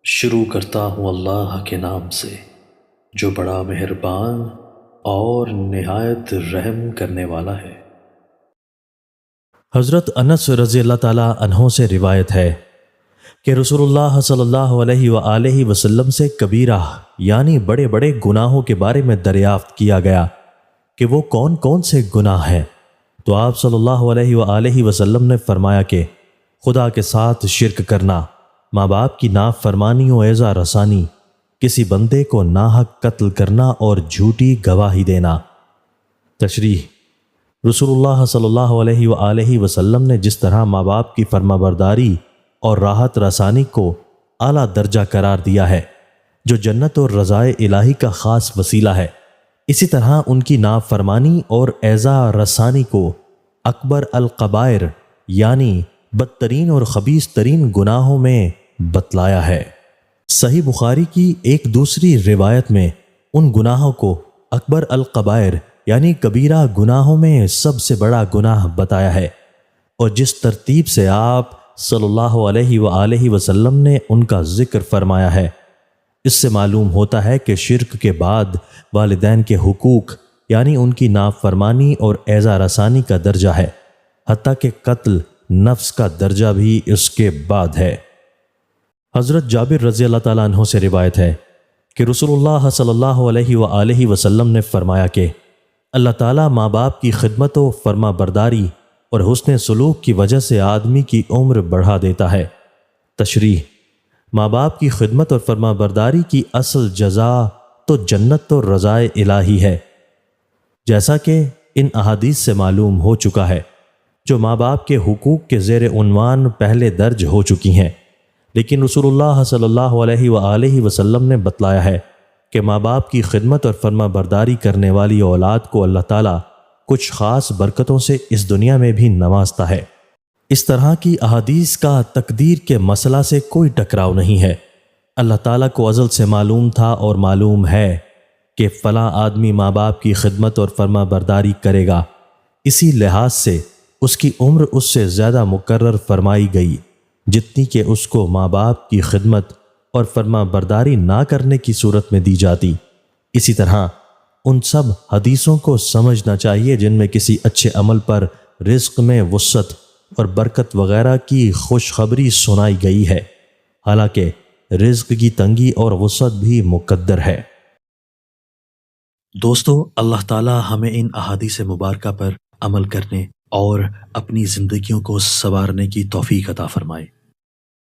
شروع کرتا ہوں اللہ کے نام سے جو بڑا مہربان اور نہایت رحم کرنے والا ہے۔ حضرت انس رضی اللہ تعالیٰ عنہ سے روایت ہے کہ رسول اللہ صلی اللہ علیہ وآلہ وسلم سے کبیرہ یعنی بڑے بڑے گناہوں کے بارے میں دریافت کیا گیا کہ وہ کون کون سے گناہ ہیں، تو آپ صلی اللہ علیہ وآلہ وسلم نے فرمایا کہ خدا کے ساتھ شرک کرنا، ماں باپ کی نافرمانی و ایذا رسانی، کسی بندے کو ناحق قتل کرنا اور جھوٹی گواہی دینا۔ تشریح: رسول اللہ صلی اللہ علیہ وآلہ وسلم نے جس طرح ماں باپ کی فرما برداری اور راحت رسانی کو اعلیٰ درجہ قرار دیا ہے جو جنت اور رضائے الہی کا خاص وسیلہ ہے، اسی طرح ان کی نافرمانی اور ایذا رسانی کو اکبر القبائر یعنی بدترین اور خبیث ترین گناہوں میں بتلایا ہے۔ صحیح بخاری کی ایک دوسری روایت میں ان گناہوں کو اکبر القبائر یعنی کبیرہ گناہوں میں سب سے بڑا گناہ بتایا ہے، اور جس ترتیب سے آپ صلی اللہ علیہ وآلہ وسلم نے ان کا ذکر فرمایا ہے، اس سے معلوم ہوتا ہے کہ شرک کے بعد والدین کے حقوق یعنی ان کی نافرمانی اور ایذا رسانی کا درجہ ہے، حتیٰ کہ قتل نفس کا درجہ بھی اس کے بعد ہے۔ حضرت جابر رضی اللہ تعالیٰ عنہ سے روایت ہے کہ رسول اللہ صلی اللہ علیہ وآلہ وسلم نے فرمایا کہ اللہ تعالیٰ ماں باپ کی خدمت و فرما برداری اور حسن سلوک کی وجہ سے آدمی کی عمر بڑھا دیتا ہے۔ تشریح: ماں باپ کی خدمت اور فرما برداری کی اصل جزا تو جنت اور رضائے الہی ہے، جیسا کہ ان احادیث سے معلوم ہو چکا ہے، جو ماں باپ کے حقوق کے زیر عنوان پہلے درج ہو چکی ہیں، لیکن رسول اللہ صلی اللہ علیہ وآلہ وسلم نے بتلایا ہے کہ ماں باپ کی خدمت اور فرما برداری کرنے والی اولاد کو اللہ تعالیٰ کچھ خاص برکتوں سے اس دنیا میں بھی نوازتا ہے۔ اس طرح کی احادیث کا تقدیر کے مسئلہ سے کوئی ٹکراؤ نہیں ہے۔ اللہ تعالیٰ کو ازل سے معلوم تھا اور معلوم ہے کہ فلاں آدمی ماں باپ کی خدمت اور فرما برداری کرے گا، اسی لحاظ سے اس کی عمر اس سے زیادہ مقرر فرمائی گئی جتنی کہ اس کو ماں باپ کی خدمت اور فرما برداری نہ کرنے کی صورت میں دی جاتی۔ اسی طرح ان سب حدیثوں کو سمجھنا چاہیے جن میں کسی اچھے عمل پر رزق میں وسعت اور برکت وغیرہ کی خوشخبری سنائی گئی ہے، حالانکہ رزق کی تنگی اور وسعت بھی مقدر ہے۔ دوستو، اللہ تعالی ہمیں ان احادیث مبارکہ پر عمل کرنے اور اپنی زندگیوں کو سنوارنے کی توفیق عطا فرمائے۔